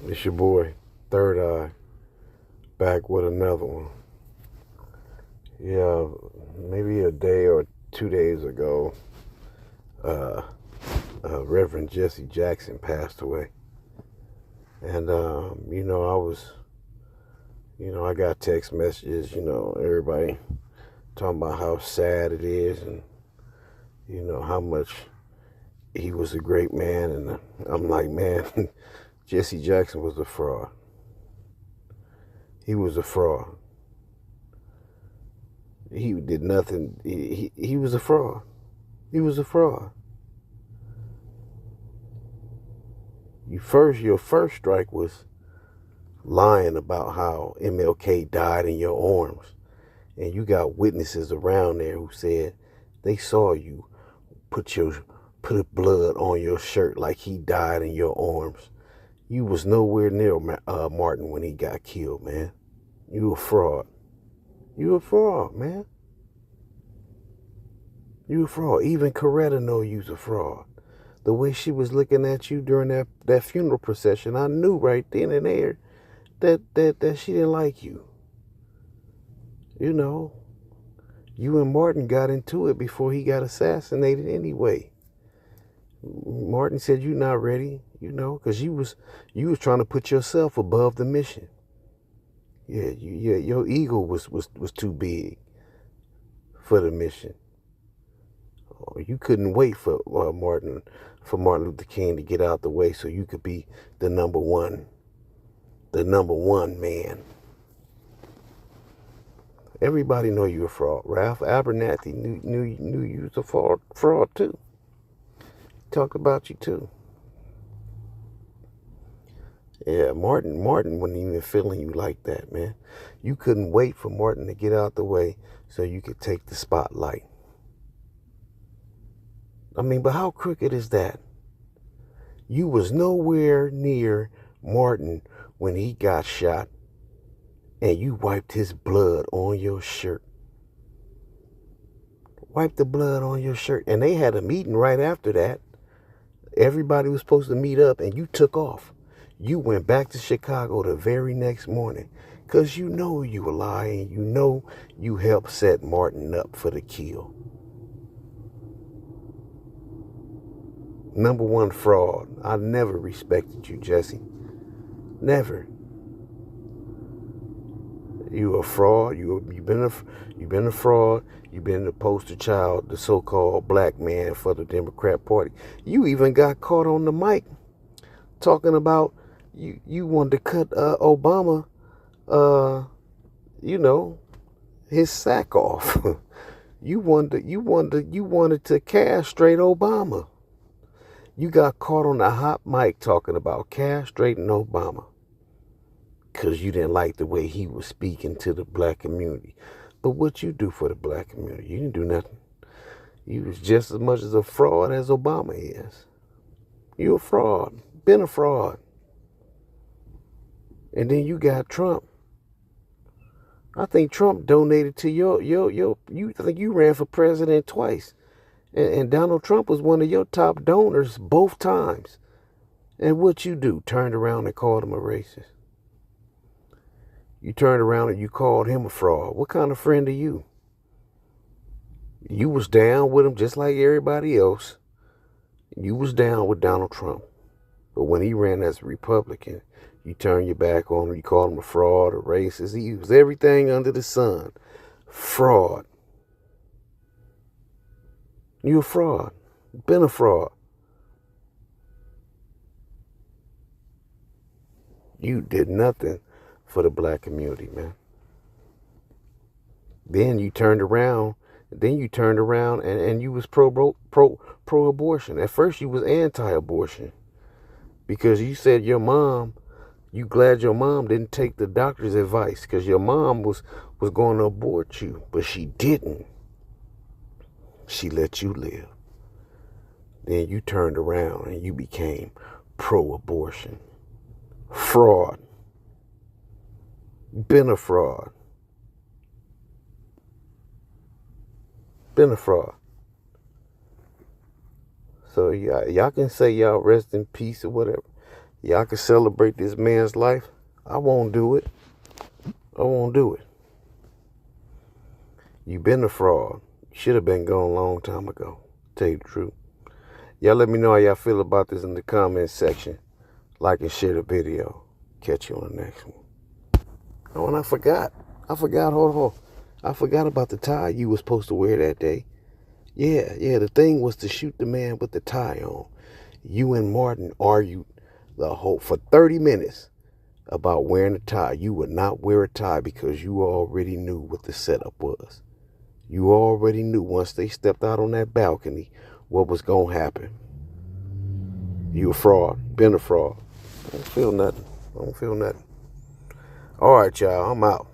It's your boy, Third Eye, back with another one. Yeah, maybe a day or 2 days ago, uh, Reverend Jesse Jackson passed away. And, I got text messages, everybody talking about how sad it is and, how much he was a great man. And I'm like, man, Jesse Jackson was a fraud. He was a fraud. He did nothing. He was a fraud. He was a fraud. Your first strike was lying about how MLK died in your arms, and you got witnesses around there who said they saw you put blood on your shirt like he died in your arms. You was nowhere near Martin when he got killed, man. You a fraud. You a fraud, man. You a fraud. Even Coretta know you's a fraud. The way she was looking at you during that funeral procession, I knew right then and there that she didn't like you. You know, you and Martin got into it before he got assassinated anyway. Martin said you're not ready, because you was trying to put yourself above the mission. Yeah, your ego was too big for the mission. You couldn't wait for Martin Luther King to get out the way so you could be the number one man. Everybody know you a fraud. Ralph Abernathy knew you was a fraud too. Talked about you too. Yeah, Martin wasn't even feeling you like that, man. You couldn't wait for Martin to get out the way so you could take the spotlight. I mean, but how crooked is that? You was nowhere near Martin when he got shot, and you wiped his blood on your shirt. Wiped the blood on your shirt. And they had a meeting right after that. Everybody was supposed to meet up, and you took off. You went back to Chicago the very next morning because you know you were lying. You know you helped set Martin up for the kill. Number one fraud. I never respected you, Jesse. Never. You a fraud. You've been a fraud. You've been the poster child, the so-called black man for the Democrat Party. You even got caught on the mic talking about you wanted to cut Obama, his sack off. you wanted to castrate Obama. You got caught on the hot mic talking about castrating Obama because you didn't like the way he was speaking to the black community. But what you do for the black community? You didn't do nothing. You was just as much as a fraud as Obama is. You a fraud. Been a fraud. And then you got Trump. I think Trump donated to you think you ran for president twice. And Donald Trump was one of your top donors both times. And what you do? Turned around and called him a racist. You turned around and you called him a fraud. What kind of friend are you? You was down with him just like everybody else. You was down with Donald Trump. But when he ran as a Republican, you turned your back on him. You called him a fraud, a racist. He was everything under the sun. Fraud. You a fraud. Been a fraud. You did nothing for the black community, man. Then you turned around. And you was pro-abortion. At first you was anti-abortion. Because you said you glad your mom didn't take the doctor's advice because your mom was going to abort you. But she didn't. She let you live. Then you turned around and you became pro-abortion. Fraud. Been a fraud. Been a fraud. So y'all can say y'all rest in peace or whatever. Y'all can celebrate this man's life. I won't do it. I won't do it. You been a fraud. Should have been gone a long time ago. Tell you the truth. Y'all let me know how y'all feel about this in the comment section. Like and share the video. Catch you on the next one. Oh, and I forgot. Hold on. I forgot about the tie you was supposed to wear that day. Yeah, the thing was to shoot the man with the tie on. You and Martin argued for 30 minutes about wearing a tie. You would not wear a tie because you already knew what the setup was. You already knew once they stepped out on that balcony what was going to happen. You a fraud. Been a fraud. I don't feel nothing. All right, y'all. I'm out.